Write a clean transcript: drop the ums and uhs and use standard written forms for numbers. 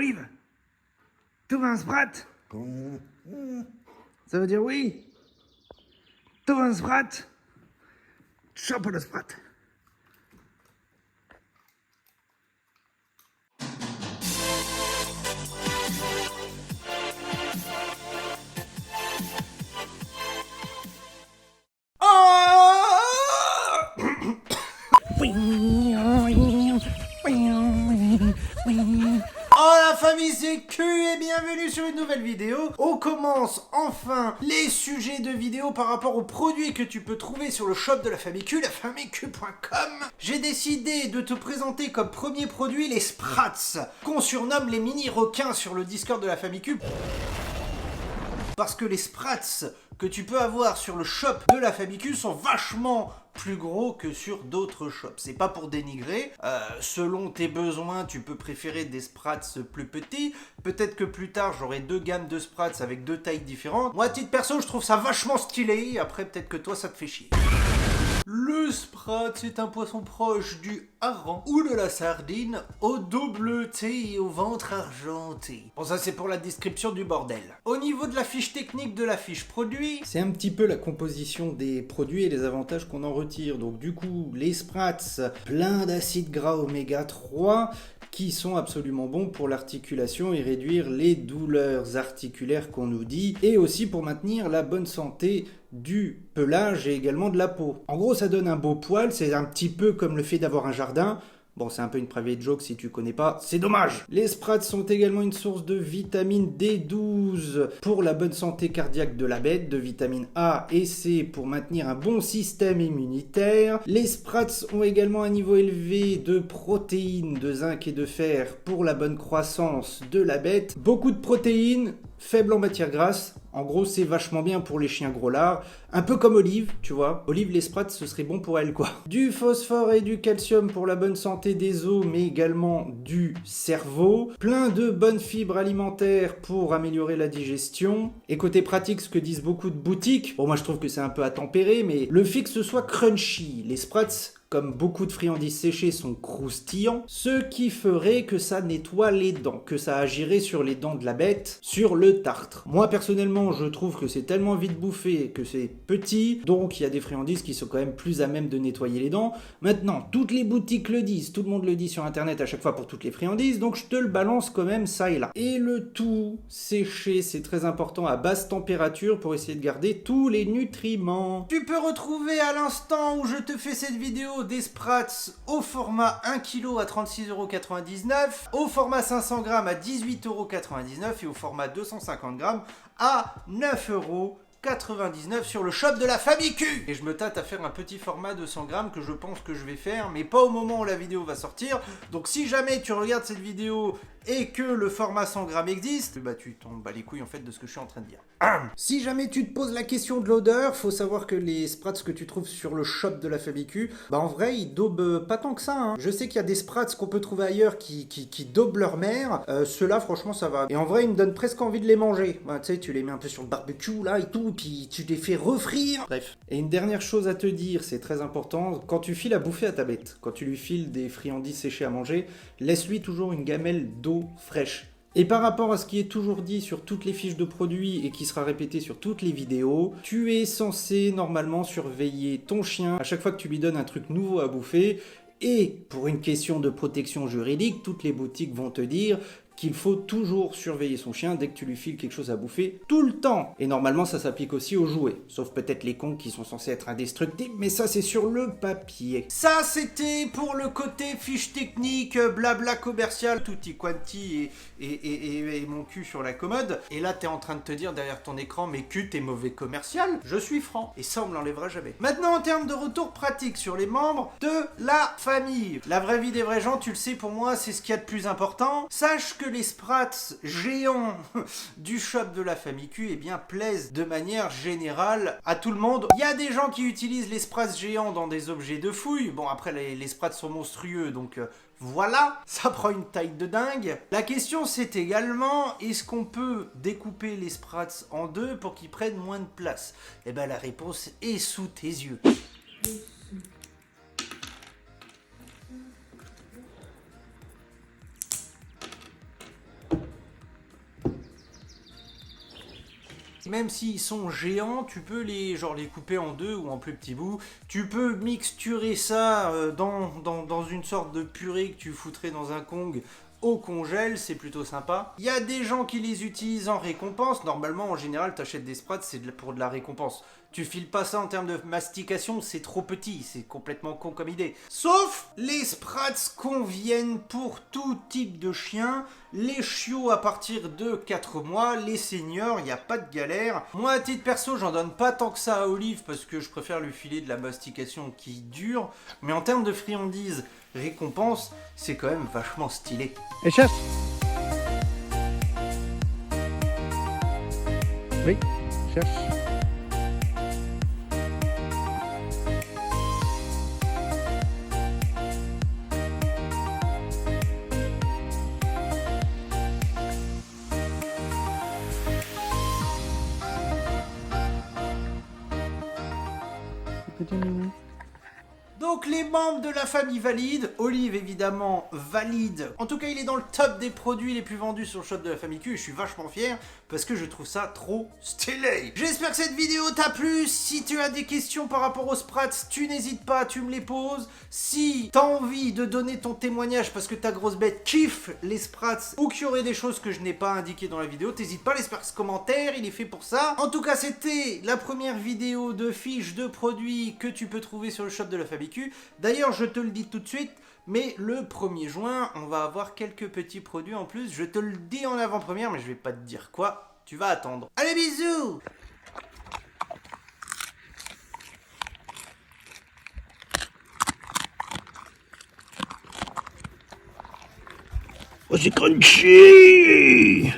Olive, tu veux un sprat? Ça veut dire oui. Tu veux un sprat? Chope le sprat. Oh la famille, c'est Q et bienvenue sur une nouvelle vidéo. On commence enfin les sujets de vidéo par rapport aux produits que tu peux trouver sur le shop de la famille Q, lafamilleq.com. J'ai décidé de te présenter comme premier produit les Sprats, qu'on surnomme les mini requins sur le Discord de la famille Q. Parce que les Sprats que tu peux avoir sur le shop de la famille Q sont vachement plus gros que sur d'autres shops. C'est pas pour dénigrer. Selon tes besoins, tu peux préférer des Sprats plus petits. Peut-être que plus tard, j'aurai deux gammes de Sprats avec deux tailles différentes. Moi, à titre perso, je trouve ça vachement stylé. Après, peut-être que toi, ça te fait chier. Le sprat, c'est un poisson proche du hareng ou de la sardine au dos bleuté et au ventre argenté. Bon, ça c'est pour la description du bordel. Au niveau de la fiche technique de la fiche produit, c'est un petit peu la composition des produits et les avantages qu'on en retire. Donc du coup, les sprats, plein d'acides gras oméga 3 qui sont absolument bons pour l'articulation et réduire les douleurs articulaires qu'on nous dit, et aussi pour maintenir la bonne santé du pelage et également de la peau. En gros, ça donne un beau poil, c'est un petit peu comme le fait d'avoir un jardin. Bon, c'est un peu une private joke si tu connais pas, c'est dommage. Les sprats sont également une source de vitamine D12 pour la bonne santé cardiaque de la bête, de vitamine A et C pour maintenir un bon système immunitaire. Les sprats ont également un niveau élevé de protéines, de zinc et de fer pour la bonne croissance de la bête. Beaucoup de protéines, faibles en matière grasse. En gros, c'est vachement bien pour les chiens groslards. Un peu comme Olive, tu vois. Olive, les sprats, ce serait bon pour elle, quoi. Du phosphore et du calcium pour la bonne santé des os, mais également du cerveau. Plein de bonnes fibres alimentaires pour améliorer la digestion. Et côté pratique, ce que disent beaucoup de boutiques, bon, moi je trouve que c'est un peu à tempérer, mais le fait que ce soit crunchy, les sprats, comme beaucoup de friandises séchées, sont croustillants, ce qui ferait que ça nettoie les dents, que ça agirait sur les dents de la bête, sur le tartre. Moi personnellement, je trouve que c'est tellement vite bouffé que c'est petit, donc il y a des friandises qui sont quand même plus à même de nettoyer les dents. Maintenant, toutes les boutiques le disent, tout le monde le dit sur internet à chaque fois pour toutes les friandises, donc je te le balance quand même ça et là. Et le tout séché, c'est très important, à basse température pour essayer de garder tous les nutriments. Tu peux retrouver à l'instant où je te fais cette vidéo des sprats au format 1 kg à 36,99 €, au format 500 g à 18,99 € et au format 250 g à 9,99 € sur le shop de la famille Q. Et je me tâte à faire un petit format de 100 g que je pense que je vais faire, mais pas au moment où la vidéo va sortir. Donc si jamais tu regardes cette vidéo et que le format 100 g existe, bah tu t'en bats les couilles en fait de ce que je suis en train de dire. Si jamais tu te poses la question de l'odeur, faut savoir que les sprats que tu trouves sur le shop de la famille Q, bah en vrai ils daubent pas tant que ça, hein. Je sais qu'il y a des sprats qu'on peut trouver ailleurs qui daubent leur mère, ceux-là franchement ça va. Et en vrai ils me donnent presque envie de les manger. Bah, tu sais, tu les mets un peu sur le barbecue là et tout, puis tu les fais refrire. Bref. Et une dernière chose à te dire, c'est très important, quand tu files à bouffer à ta bête, quand tu lui files des friandises séchées à manger, laisse-lui toujours une gamelle d'eau fraîche. Et par rapport à ce qui est toujours dit sur toutes les fiches de produits et qui sera répété sur toutes les vidéos, tu es censé normalement surveiller ton chien à chaque fois que tu lui donnes un truc nouveau à bouffer. Et pour une question de protection juridique, toutes les boutiques vont te dire qu'il faut toujours surveiller son chien dès que tu lui files quelque chose à bouffer, tout le temps. Et normalement, ça s'applique aussi aux jouets, sauf peut-être les cons qui sont censés être indestructibles, mais ça, c'est sur le papier. Ça, c'était pour le côté fiche technique, blabla commercial, tutti quanti et mon cul sur la commode. Et là, t'es en train de te dire derrière ton écran, mais cul, t'es mauvais commercial. Je suis franc, et ça, on me l'enlèvera jamais. Maintenant, en termes de retour pratique sur les membres de la famille. La vraie vie des vrais gens, tu le sais, pour moi, c'est ce qu'il y a de plus important. Sache que les sprats géants du shop de la famille Q, eh bien, plaisent de manière générale à tout le monde. Il y a des gens qui utilisent les sprats géants dans des objets de fouille. Bon, après, les sprats sont monstrueux, donc voilà, ça prend une taille de dingue. La question, c'est également, est-ce qu'on peut découper les sprats en deux pour qu'ils prennent moins de place? Eh bien, la réponse est sous tes yeux. Même s'ils sont géants, tu peux les couper en deux ou en plus petits bouts. Tu peux mixturer ça dans une sorte de purée que tu foutrais dans un Kong au congèle, c'est plutôt sympa. Il y a des gens qui les utilisent en récompense. Normalement, en général, t'achètes des Sprats, c'est pour de la récompense. Tu files pas ça en termes de mastication, c'est trop petit, c'est complètement con comme idée. Sauf les Sprats conviennent pour tout type de chien. Les chiots à partir de 4 mois, les seniors, il n'y a pas de galère. Moi, à titre perso, j'en donne pas tant que ça à Olive parce que je préfère lui filer de la mastication qui dure. Mais en termes de friandises, récompense, c'est quand même vachement stylé. Et chasse. Oui, cherche. Petit mini. Donc les membres de la famille valide, Olive évidemment valide. En tout cas il est dans le top des produits les plus vendus sur le shop de la famille Q et je suis vachement fier parce que je trouve ça trop stylé. J'espère que cette vidéo t'a plu. Si tu as des questions par rapport aux Sprats, tu n'hésites pas, tu me les poses. Si t'as envie de donner ton témoignage parce que ta grosse bête kiffe les Sprats ou qu'il y aurait des choses que je n'ai pas indiquées dans la vidéo, t'hésites pas à laisser ce commentaire, il est fait pour ça. En tout cas c'était la première vidéo de fiches de produits que tu peux trouver sur le shop de la famille Q. D'ailleurs, je te le dis tout de suite, mais le 1er juin, on va avoir quelques petits produits en plus. Je te le dis en avant-première, mais je vais pas te dire quoi. Tu vas attendre. Allez, bisous! Oh, c'est crunchy!